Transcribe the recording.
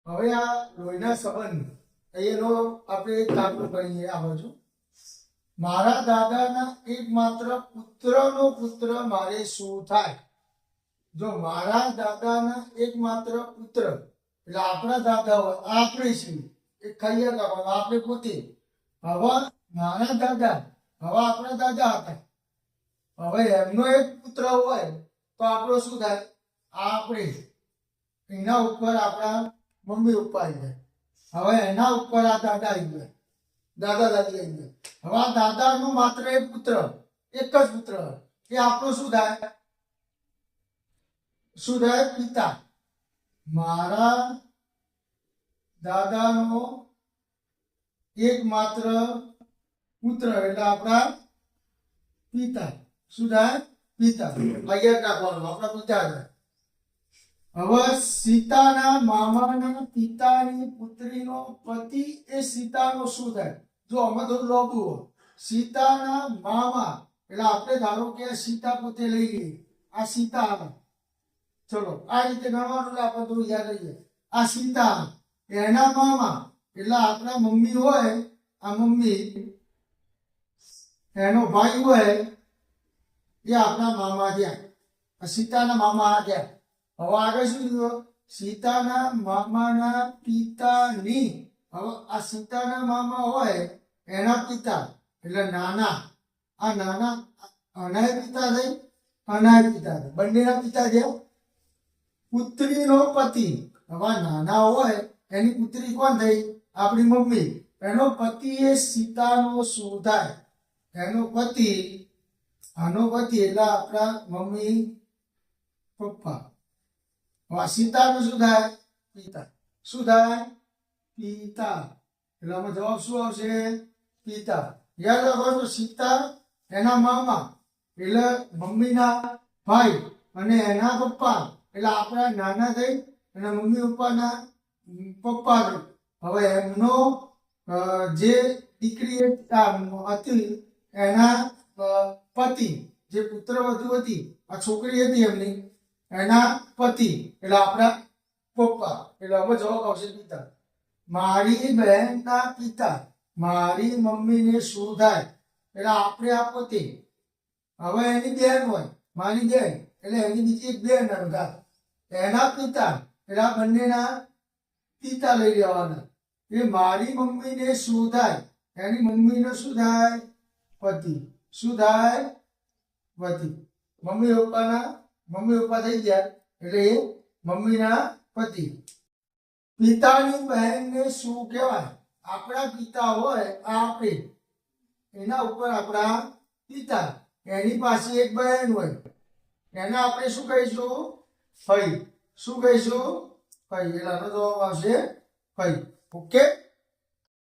હવે આ લોહીના સંબંધ એનો આપણે એક દાખલો કરીએ. આ બાજુ મારા દાદાના એકમાત્ર પુત્રનો પુત્ર મારે શું થાય? જો મારા દાદાના એકમાત્ર પુત્ર એટલે આપણા દાદા હોય, આપણે છીએ, એ ખાઈએ કાઢવાનું આપણે પોતે. હવે મારા દાદા, હવે આપણા દાદા હતા, હવે એમનો એક પુત્ર હોય તો આપણો શું થાય? આપણે. એના ઉપર આપણા મમ્મી પપ્પા આવી જાય. હવે એના ઉપર આ દાદા આવી ગયા, દાદા દાદી આવી ગયા. હવે આ દાદાનો માત્ર એક પુત્ર, એક જ પુત્ર, એ આપણો શું થાય? શું થાય? પિતા. મારા દાદાનો એકમાત્ર પુત્ર એટલે આપણા પિતા. શું થાય? પિતા. અહીંયા રાખવાનું, આપણા પિતા થાય. હવે સીતાના મામાના પિતાની પુત્રીનો પતિ એ સીતાનો શું થાય? જો આમાં થોડું લોબું હોય. સીતાના મામા એટલે આપણે ધારો કે સીતા પોતે લઈ ગઈ, આ સીતા આવે. ચલો આ રીતે ગણવાનું, આપણે થોડું યાદ રહીએ. આ સીતા એના મામા એટલે આપણા મમ્મી હોય, આ મમ્મી એનો ભાઈ હોય, એ આપણા મામા થયા. આ સીતાના મામા આ થયા. હવે આગળ શું થયું? સીતાના મામાના પિતાની. હવે આ સીતાના મામા હોય એના પિતા એટલે નાના. આ નાના અનાય પિતા થઈ, અનાય પિતા થઈ, બંનેના પિતા છે. પુત્રીનો પતિ. હવે નાના હોય એની પુત્રી કોણ થઈ? આપણી મમ્મી. એનો પતિ એ સીતાનો શું થાય? એનો પતિ, આનો પતિ એટલે આપણા મમ્મી પપ્પા. સીતાનું શું થાય? પિતા. શું થાય? પિતા. એટલે આમાં જવાબ શું આવશે? પિતા. યાદ રાખો, સીતા એના મામા એટલે મમ્મીના ભાઈ અને એના પપ્પા એટલે આપણા નાના થઈ અને મમ્મી પપ્પાના પપ્પા થઈ. હવે એમનો જે દીકરી હતી એના પતિ, જે પુત્રવધુ હતી, આ છોકરી હતી એમની, એના પતિ એટલે આપણા પપ્પા. એટલે હવે જવાબ આવશે પિતા. મારી બહેનના પિતા, મારી મમ્મીને શું થાય? એટલે આપણે આ પોતે. હવે એની બેન હોય, મારી બેન એટલે એની બીજી એક બેન હતા, એના પિતા એટલે આ બંનેના પિતા લઈ લેવાના. એ મારી મમ્મીને શું થાય? એની મમ્મીને શું થાય? પતિ. શું થાય? પતિ. મમ્મી પપ્પા થઈ ગયા એટલે એ મમ્મીના પતિ. પિતાની બહેનને શું કહેવાય? આપણા પિતા હોય આ આપણે, એના ઉપર આપણા પિતા. એની પાસે એક બહેન હોય, એને આપણે શું કહીશું? ફઈ. શું કહીશું? ફઈ. એટલે આનો જવાબ આવશે ફઈ. ઓકે.